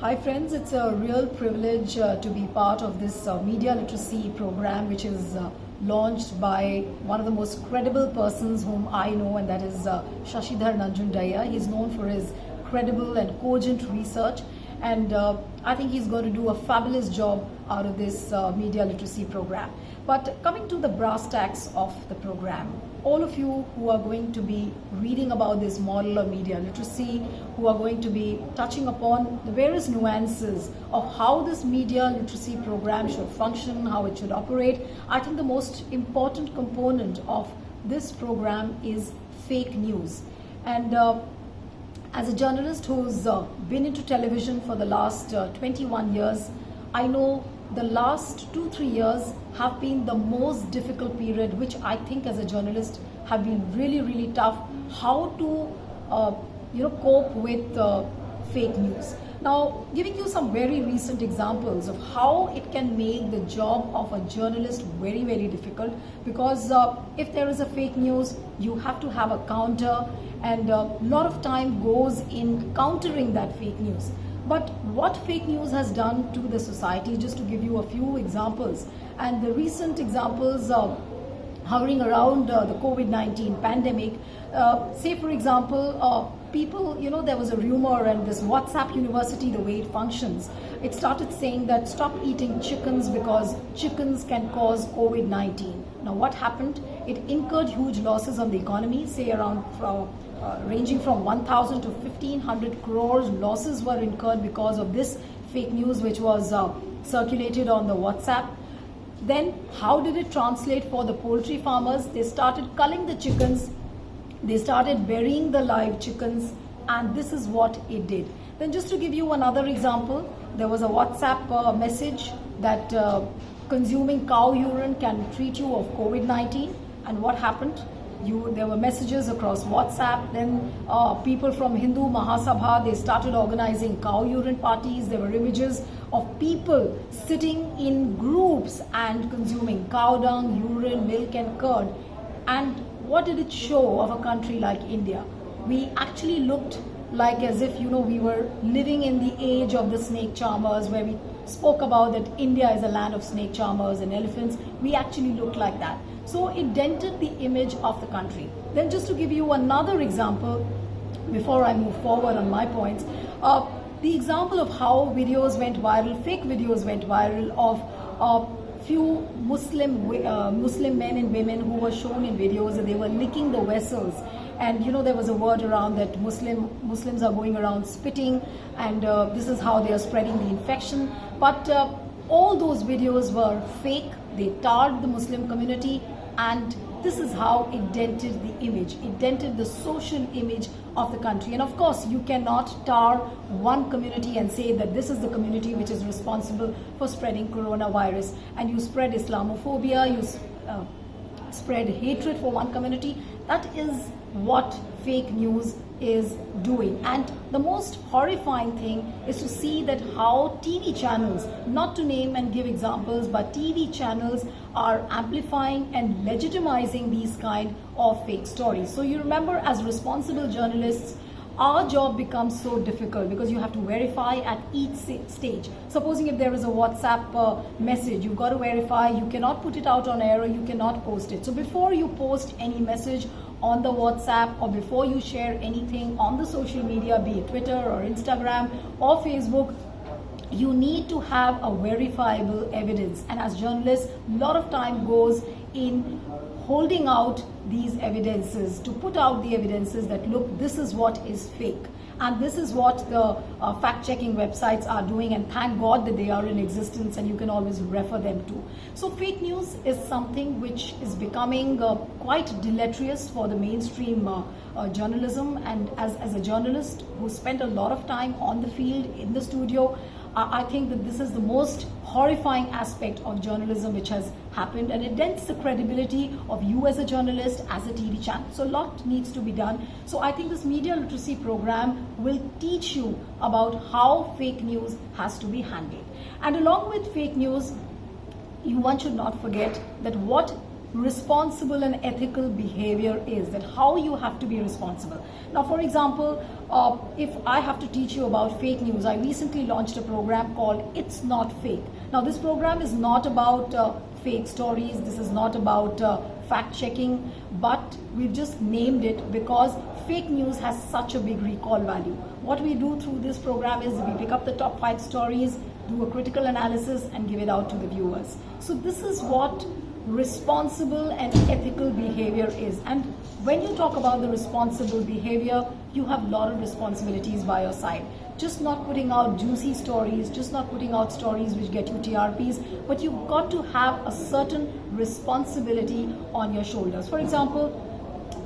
Hi friends, it's a real privilege to be part of this media literacy program which is launched by one of the most credible persons whom I know, and that is Shashidhar Nanjundaiah. He's known for his credible and cogent research, and I think he's going to do a fabulous job out of this media literacy program. But coming to the brass tacks of the program, all of you who are going to be reading about this model of media literacy, who are going to be touching upon the various nuances of how this media literacy program should function, how it should operate, I think the most important component of this program is fake news. And as a journalist who's been into television for the last 21 years, I know the last 2-3 years have been the most difficult period, which I think as a journalist have been really tough. How to cope with fake news. Now, giving you some very recent examples of how it can make the job of a journalist very difficult, because if there is a fake news, you have to have a counter, and a lot of time goes in countering that fake news. But what fake news has done to the society, just to give you a few examples, and the recent examples hovering around the COVID-19 pandemic, say for example, people, there was a rumor, and this WhatsApp University, the way it functions, it started saying that stop eating chickens because chickens can cause COVID-19. Now what happened? It incurred huge losses on the economy, say around ranging from 1,000 to 1,500 crores losses were incurred because of this fake news which was circulated on the WhatsApp. Then how did it translate for the poultry farmers? They started culling the chickens, they started burying the live chickens, and this is what it did. Then just to give you another example, there was a WhatsApp message that consuming cow urine can treat you of COVID-19, and what happened? There were messages across WhatsApp. Then people from Hindu Mahasabha, they started organizing cow urine parties. There were images of people sitting in groups and consuming cow dung, urine, milk and curd. And what did it show of a country like India? We actually looked like as if we were living in the age of the snake charmers, where we spoke about that India is a land of snake charmers and elephants. We actually looked like that. So it dented the image of the country. Then just to give you another example, before I move forward on my points, the example of how videos went viral, fake videos went viral of few Muslim men and women who were shown in videos that they were licking the vessels, and there was a word around that Muslims are going around spitting, and this is how they are spreading the infection. But all those videos were fake. They tarred the Muslim community, and this is how it dented the image. It dented the social image of the country. And of course, you cannot tar one community and say that this is the community which is responsible for spreading coronavirus, and you spread Islamophobia, you spread hatred for one community. That is what fake news is doing. And the most horrifying thing is to see that how TV channels, not to name and give examples, but TV channels are amplifying and legitimizing these kind of fake stories. So you remember, as responsible journalists, our job becomes so difficult because you have to verify at each stage. Supposing if there is a WhatsApp message, you've got to verify, you cannot put it out on air, or you cannot post it. So before you post any message on the WhatsApp, or before you share anything on the social media, be it Twitter or Instagram or Facebook, you need to have a verifiable evidence. And as journalists, a lot of time goes in holding out these evidences, to put out the evidences that look, this is what is fake, and this is what the fact-checking websites are doing, and thank God that they are in existence and you can always refer them to. So fake news is something which is becoming quite deleterious for the mainstream journalism. And as a journalist who spent a lot of time on the field, in the studio, I think that this is the most horrifying aspect of journalism which has happened, and it dents the credibility of you as a journalist, as a TV channel. So a lot needs to be done. So I think this media literacy program will teach you about how fake news has to be handled. And along with fake news, one should not forget that what responsible and ethical behavior is, that how you have to be responsible. Now, for example, if I have to teach you about fake news, I recently launched a program called It's Not Fake. Now, this program is not about fake stories, this is not about fact checking, but we've just named it because fake news has such a big recall value. What we do through this program is we pick up the top 5 stories, do a critical analysis, and give it out to the viewers. So this is what responsible and ethical behavior is. And when you talk about the responsible behavior, you have a lot of responsibilities by your side. Just not putting out juicy stories, just not putting out stories which get you TRPs, but you've got to have a certain responsibility on your shoulders. For example,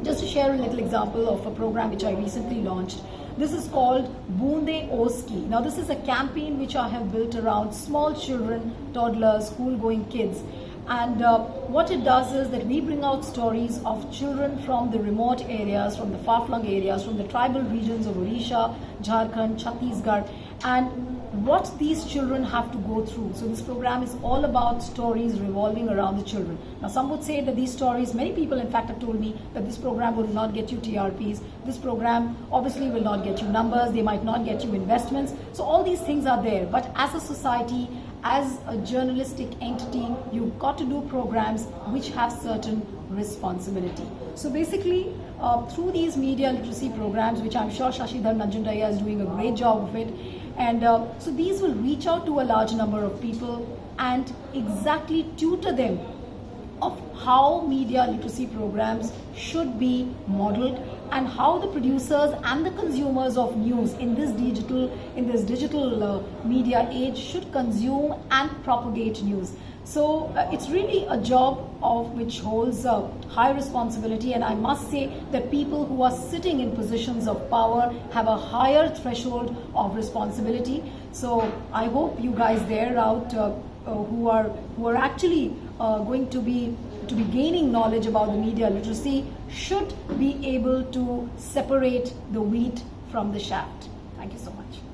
just to share a little example of a program which I recently launched. This is called Boonde Oski. Now, this is a campaign which I have built around small children, toddlers, school-going kids. And what it does is that we bring out stories of children from the remote areas, from the far-flung areas, from the tribal regions of Odisha, Jharkhand, Chhattisgarh, and what these children have to go through. So this program is all about stories revolving around the children. Now, some would say that these stories, many people in fact have told me that this program will not get you TRPs. This program obviously will not get you numbers. They might not get you investments. So all these things are there. But as a society, as a journalistic entity, you've got to do programs which have certain responsibility. So basically, through these media literacy programs, which I'm sure Shashidhar Nanjundaiah is doing a great job of it, and so these will reach out to a large number of people and exactly tutor them of how media literacy programs should be modeled and how the producers and the consumers of news in this digital media age should consume and propagate news. So it's really a job of which holds high responsibility, and I must say that people who are sitting in positions of power have a higher threshold of responsibility. So I hope you guys there out who are actually going to be gaining knowledge about the media literacy should be able to separate the wheat from the chaff. Thank you so much.